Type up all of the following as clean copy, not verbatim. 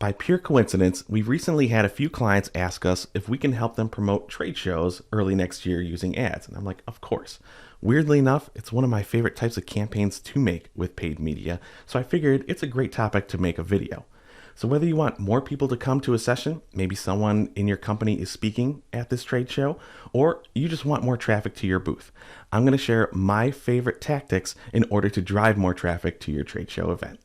By pure coincidence, we've recently had a few clients ask us if we can help them promote trade shows early next year using ads. And I'm like, of course. Weirdly enough, it's one of my favorite types of campaigns to make with paid media, so I figured it's a great topic to make a video. So whether you want more people to come to a session, maybe someone in your company is speaking at this trade show, or you just want more traffic to your booth, I'm going to share my favorite tactics in order to drive more traffic to your trade show event.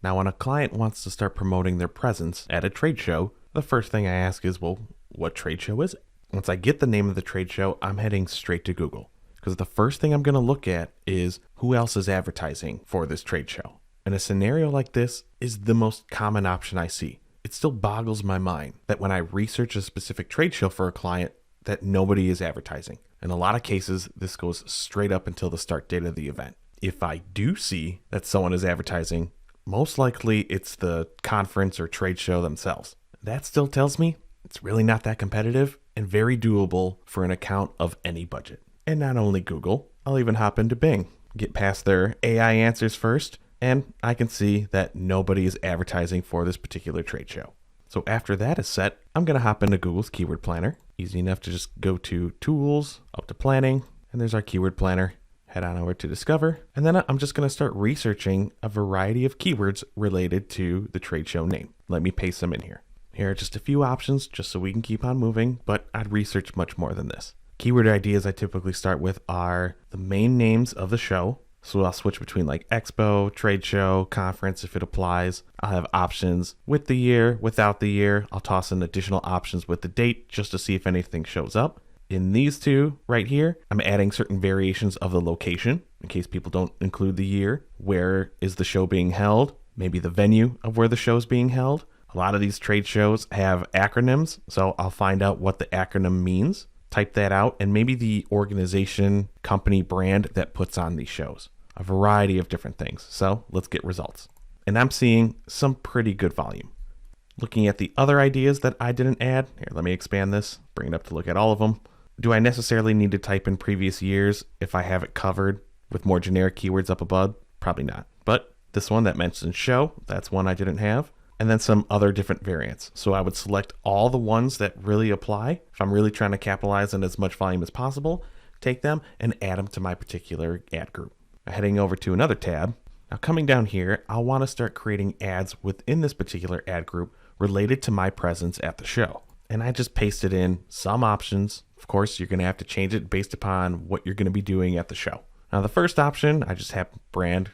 Now, when a client wants to start promoting their presence at a trade show, the first thing I ask is, well, what trade show is it? Once I get the name of the trade show, I'm heading straight to Google, because the first thing I'm going to look at is who else is advertising for this trade show. And a scenario like this is the most common option I see. It still boggles my mind that when I research a specific trade show for a client, that nobody is advertising. In a lot of cases, this goes straight up until the start date of the event. If I do see that someone is advertising, most likely it's the conference or trade show themselves. That still tells me it's really not that competitive and very doable for an account of any budget. And not only Google, I'll even hop into Bing, get past their AI answers first, and I can see that nobody is advertising for this particular trade show. So after that is set, I'm going to hop into Google's Keyword Planner. Easy enough to just go to Tools, up to Planning, and there's our Keyword Planner. Head on over to Discover, and then I'm just going to start researching a variety of keywords related to the trade show name. Let me paste them in here. Here are just a few options just so we can keep on moving, but I'd research much more than this. Keyword ideas I typically start with are the main names of the show. So I'll switch between like expo, trade show, conference if it applies. I'll have options with the year, without the year. I'll toss in additional options with the date just to see if anything shows up. In these two right here, I'm adding certain variations of the location in case people don't include the year. Where is the show being held? Maybe the venue of where the show is being held. A lot of these trade shows have acronyms, so I'll find out what the acronym means, type that out, and maybe the organization, company, brand that puts on these shows. A variety of different things. So let's get results. And I'm seeing some pretty good volume. Looking at the other ideas that I didn't add, here, let me expand this, bring it up to look at all of them. Do I necessarily need to type in previous years if I have it covered with more generic keywords up above? Probably not. But this one that mentions show, that's one I didn't have. And then some other different variants. So I would select all the ones that really apply. If I'm really trying to capitalize on as much volume as possible, take them and add them to my particular ad group. Now heading over to another tab. Now coming down here, I'll want to start creating ads within this particular ad group related to my presence at the show. And I just pasted in some options. Of course, you're going to have to change it based upon what you're going to be doing at the show. Now, the first option, I just have brand,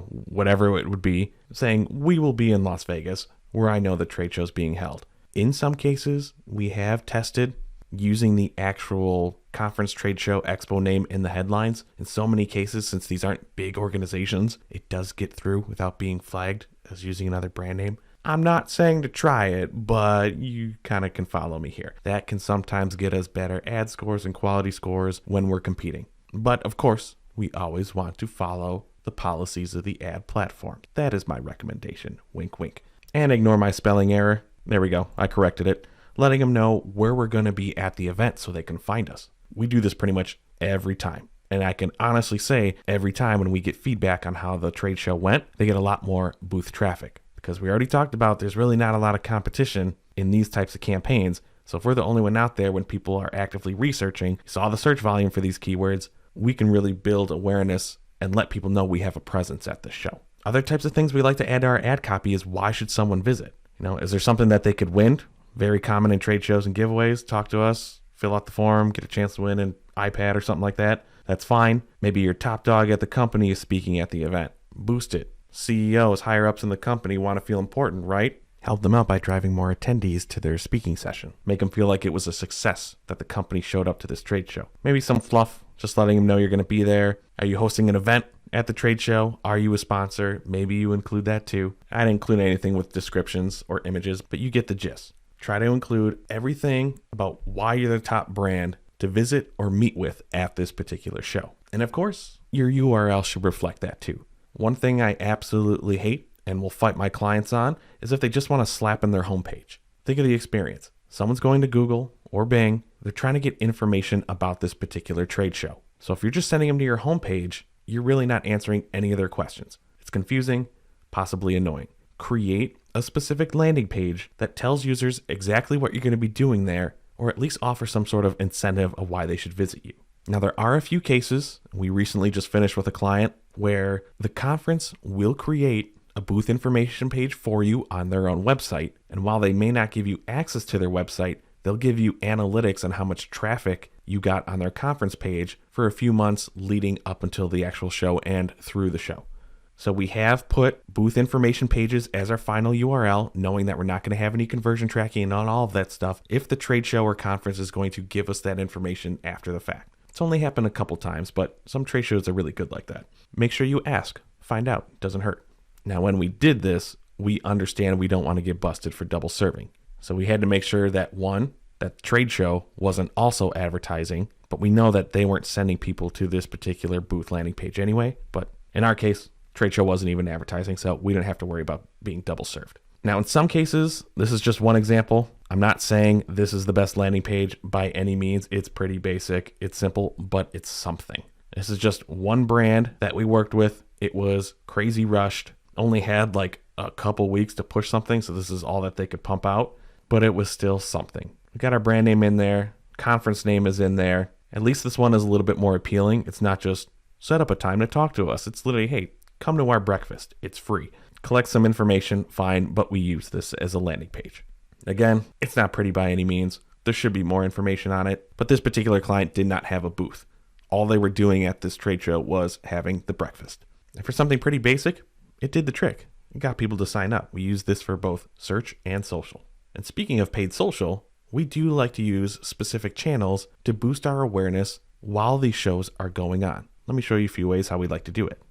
whatever it would be, saying we will be in Las Vegas, where I know the trade show is being held. In some cases, we have tested using the actual conference, trade show, expo name in the headlines. In so many cases, since these aren't big organizations, it does get through without being flagged as using another brand name. I'm not saying to try it, but you kind of can follow me here. That can sometimes get us better ad scores and quality scores when we're competing. But of course, we always want to follow the policies of the ad platform. That is my recommendation. Wink, wink. And ignore my spelling error. There we go. I corrected it. Letting them know where we're going to be at the event so they can find us. We do this pretty much every time. And I can honestly say every time when we get feedback on how the trade show went, they get a lot more booth traffic. Because we already talked about there's really not a lot of competition in these types of campaigns. So if we're the only one out there when people are actively researching, saw the search volume for these keywords, we can really build awareness and let people know we have a presence at the show. Other types of things we like to add to our ad copy is why should someone visit? Is there something that they could win? Very common in trade shows and giveaways. Talk to us, fill out the form, get a chance to win an iPad or something like that. That's fine. Maybe your top dog at the company is speaking at the event. Boost it. CEOs, higher ups in the company want to feel important, right? Help them out by driving more attendees to their speaking session. Make them feel like it was a success that the company showed up to this trade show. Maybe some fluff, just letting them know you're going to be there. Are you hosting an event at the trade show? Are you a sponsor? Maybe you include that too. I didn't include anything with descriptions or images, but you get the gist. Try to include everything about why you're the top brand to visit or meet with at this particular show. And of course, your URL should reflect that too. One thing I absolutely hate and will fight my clients on is if they just want to slap in their homepage. Think of the experience. Someone's going to Google or Bing. They're trying to get information about this particular trade show. So if you're just sending them to your homepage, you're really not answering any of their questions. It's confusing, possibly annoying. Create a specific landing page that tells users exactly what you're going to be doing there, or at least offer some sort of incentive of why they should visit you. Now, there are a few cases, we recently just finished with a client, where the conference will create a booth information page for you on their own website. And while they may not give you access to their website, they'll give you analytics on how much traffic you got on their conference page for a few months leading up until the actual show and through the show. So we have put booth information pages as our final URL, knowing that we're not going to have any conversion tracking and all of that stuff if the trade show or conference is going to give us that information after the fact. It's only happened a couple times, but some trade shows are really good like that. Make sure you ask, find out, it doesn't hurt. Now, when we did this, we understand we don't want to get busted for double serving. So we had to make sure that one, that the trade show wasn't also advertising, but we know that they weren't sending people to this particular booth landing page anyway. But in our case, trade show wasn't even advertising, so we didn't have to worry about being double served. Now, in some cases, this is just one example. I'm not saying this is the best landing page by any means. It's pretty basic, it's simple, but it's something. This is just one brand that we worked with. It was crazy rushed, only had like a couple weeks to push something, so this is all that they could pump out, but it was still something. We got our brand name in there, conference name is in there. At least this one is a little bit more appealing. It's not just set up a time to talk to us. It's literally, hey, come to our breakfast. It's free. Collect some information, fine, but we use this as a landing page. Again, it's not pretty by any means. There should be more information on it, but this particular client did not have a booth. All they were doing at this trade show was having the breakfast. And for something pretty basic, it did the trick. It got people to sign up. We use this for both search and social. And speaking of paid social, we do like to use specific channels to boost our awareness while these shows are going on. Let me show you a few ways how we like to do it.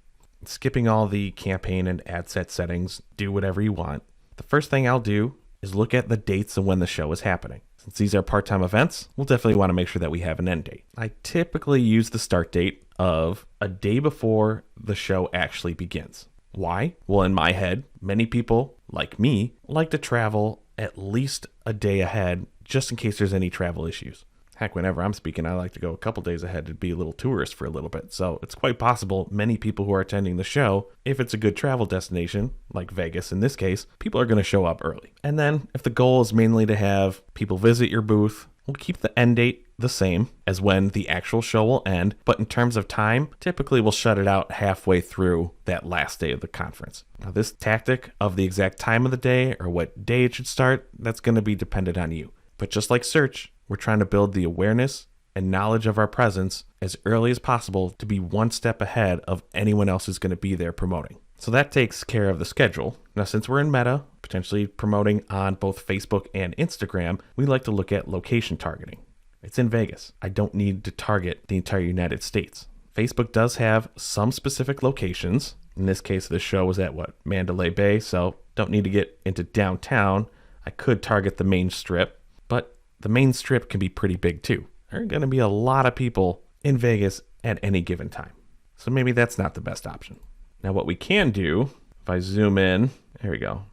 Skipping all the campaign and ad set settings, do whatever you want. The first thing I'll do is look at the dates of when the show is happening. Since these are part-time events, we'll definitely want to make sure that we have an end date. I typically use the start date of a day before the show actually begins. Why? Well, in my head, many people, like me, like to travel at least a day ahead just in case there's any travel issues. Heck, whenever I'm speaking, I like to go a couple days ahead to be a little tourist for a little bit. So it's quite possible many people who are attending the show, if it's a good travel destination, like Vegas in this case, people are going to show up early. And then if the goal is mainly to have people visit your booth, we'll keep the end date the same as when the actual show will end. But in terms of time, typically we'll shut it out halfway through that last day of the conference. Now, this tactic of the exact time of the day or what day it should start, that's going to be dependent on you. But just like search, we're trying to build the awareness and knowledge of our presence as early as possible to be one step ahead of anyone else who's going to be there promoting. So that takes care of the schedule. Now, since we're in Meta, potentially promoting on both Facebook and Instagram, we like to look at location targeting. It's in Vegas. I don't need to target the entire United States. Facebook does have some specific locations. In this case, the show was at Mandalay Bay, so don't need to get into downtown. I could target the main strip, but the main strip can be pretty big too. There are going to be a lot of people in Vegas at any given time. So maybe that's not the best option. Now what we can do, if I zoom in, there we go.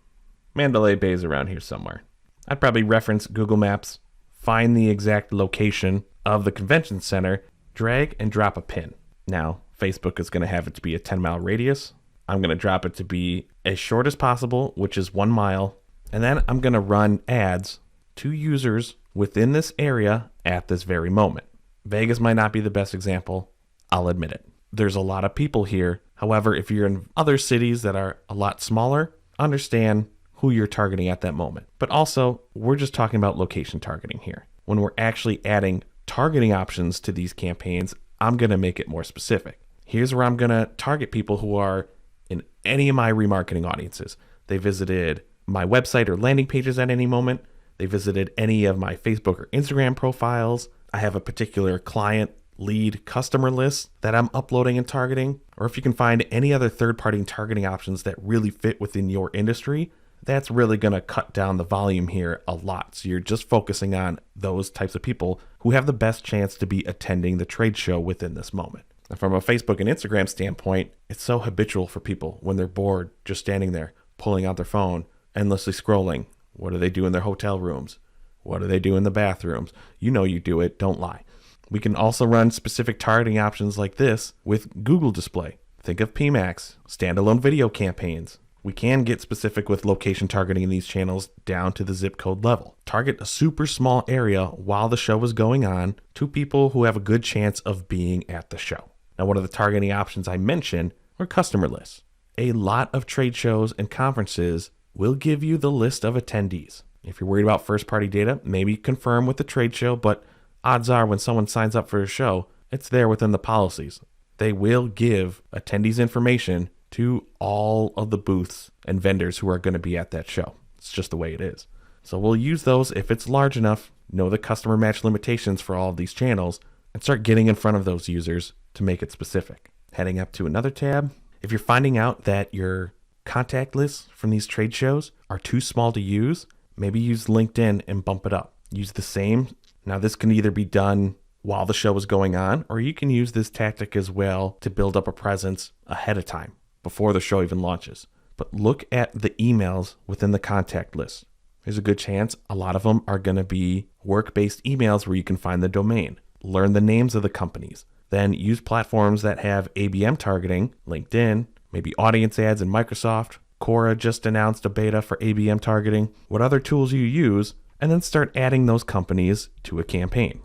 Mandalay Bay is around here somewhere. I'd probably reference Google Maps, find the exact location of the convention center, drag and drop a pin. Now, Facebook is going to have it to be a 10-mile radius. I'm going to drop it to be as short as possible, which is 1 mile. And then I'm going to run ads to users within this area at this very moment. Vegas might not be the best example. I'll admit it. There's a lot of people here. However, if you're in other cities that are a lot smaller, understand who you're targeting at that moment. But also, we're just talking about location targeting here. When we're actually adding targeting options to these campaigns, I'm going to make it more specific. Here's where I'm going to target people who are in any of my remarketing audiences. They visited my website or landing pages at any moment. They visited any of my Facebook or Instagram profiles. I have a particular client lead customer list that I'm uploading and targeting. Or if you can find any other third-party targeting options that really fit within your industry, that's really going to cut down the volume here a lot. So you're just focusing on those types of people who have the best chance to be attending the trade show within this moment. And from a Facebook and Instagram standpoint, it's so habitual for people when they're bored, just standing there, pulling out their phone, endlessly scrolling. What do they do in their hotel rooms? What do they do in the bathrooms? You know you do it, don't lie. We can also run specific targeting options like this with Google Display. Think of PMax, standalone video campaigns, We can get specific with location targeting in these channels down to the zip code level. Target a super small area while the show is going on to people who have a good chance of being at the show. Now, one of the targeting options I mentioned are customer lists. A lot of trade shows and conferences will give you the list of attendees. If you're worried about first-party data, maybe confirm with the trade show, but odds are when someone signs up for a show, it's there within the policies. They will give attendees information to all of the booths and vendors who are going to be at that show. It's just the way it is. So we'll use those if it's large enough, know the customer match limitations for all of these channels, and start getting in front of those users to make it specific. Heading up to another tab, if you're finding out that your contact lists from these trade shows are too small to use, maybe use LinkedIn and bump it up. Use the same. Now this can either be done while the show is going on, or you can use this tactic as well to build up a presence ahead of time, before the show even launches. But look at the emails within the contact list. There's a good chance a lot of them are going to be work-based emails where you can find the domain. Learn the names of the companies. Then use platforms that have ABM targeting, LinkedIn, maybe audience ads in Microsoft. Quora just announced a beta for ABM targeting. What other tools you use, and then start adding those companies to a campaign.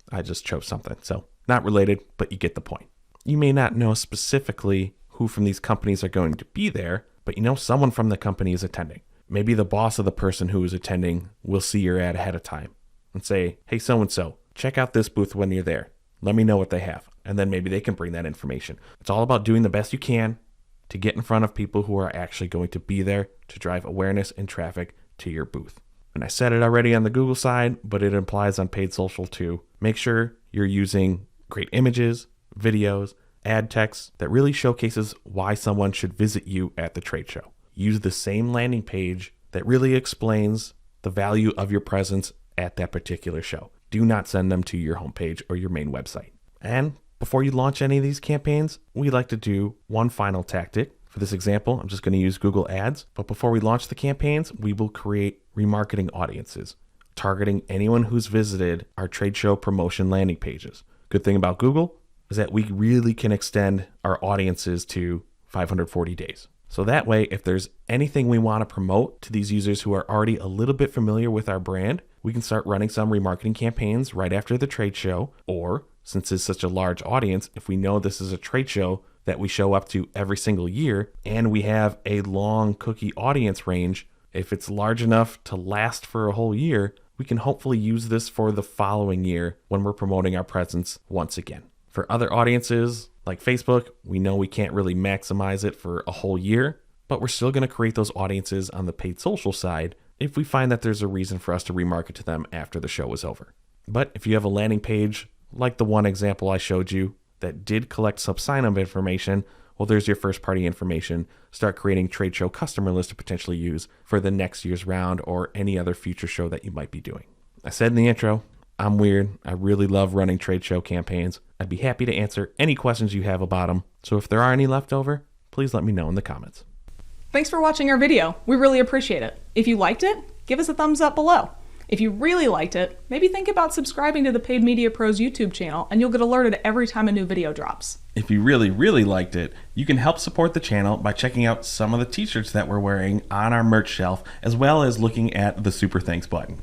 I just chose something, so not related, but you get the point. You may not know specifically who from these companies are going to be there, but you know someone from the company is attending. Maybe the boss of the person who is attending will see your ad ahead of time and say, hey, so-and-so, check out this booth when you're there. Let me know what they have. And then maybe they can bring that information. It's all about doing the best you can to get in front of people who are actually going to be there to drive awareness and traffic to your booth. And I said it already on the Google side, but it applies on paid social too. Make sure you're using great images, videos, ad text that really showcases why someone should visit you at the trade show. Use the same landing page that really explains the value of your presence at that particular show. Do not send them to your homepage or your main website. And before you launch any of these campaigns, we like to do one final tactic. For this example, I'm just going to use Google Ads. But before we launch the campaigns, we will create remarketing audiences, targeting anyone who's visited our trade show promotion landing pages. Good thing about Google is that we really can extend our audiences to 540 days. So that way, if there's anything we want to promote to these users who are already a little bit familiar with our brand, we can start running some remarketing campaigns right after the trade show. Or since it's such a large audience, if we know this is a trade show that we show up to every single year and we have a long cookie audience range, if it's large enough to last for a whole year, we can hopefully use this for the following year when we're promoting our presence once again. For other audiences like Facebook, we know we can't really maximize it for a whole year, but we're still going to create those audiences on the paid social side if we find that there's a reason for us to remarket to them after the show is over. But if you have a landing page like the one example I showed you that did collect some sign-up information, well, there's your first-party information. Start creating trade show customer list to potentially use for the next year's round or any other future show that you might be doing. I said in the intro, I'm weird. I really love running trade show campaigns. I'd be happy to answer any questions you have about them. So if there are any left over, please let me know in the comments. Thanks for watching our video. We really appreciate it. If you liked it, give us a thumbs up below. If you really liked it, maybe think about subscribing to the Paid Media Pros YouTube channel and you'll get alerted every time a new video drops. If you really liked it, you can help support the channel by checking out some of the t-shirts that we're wearing on our merch shelf, as well as looking at the Super Thanks button.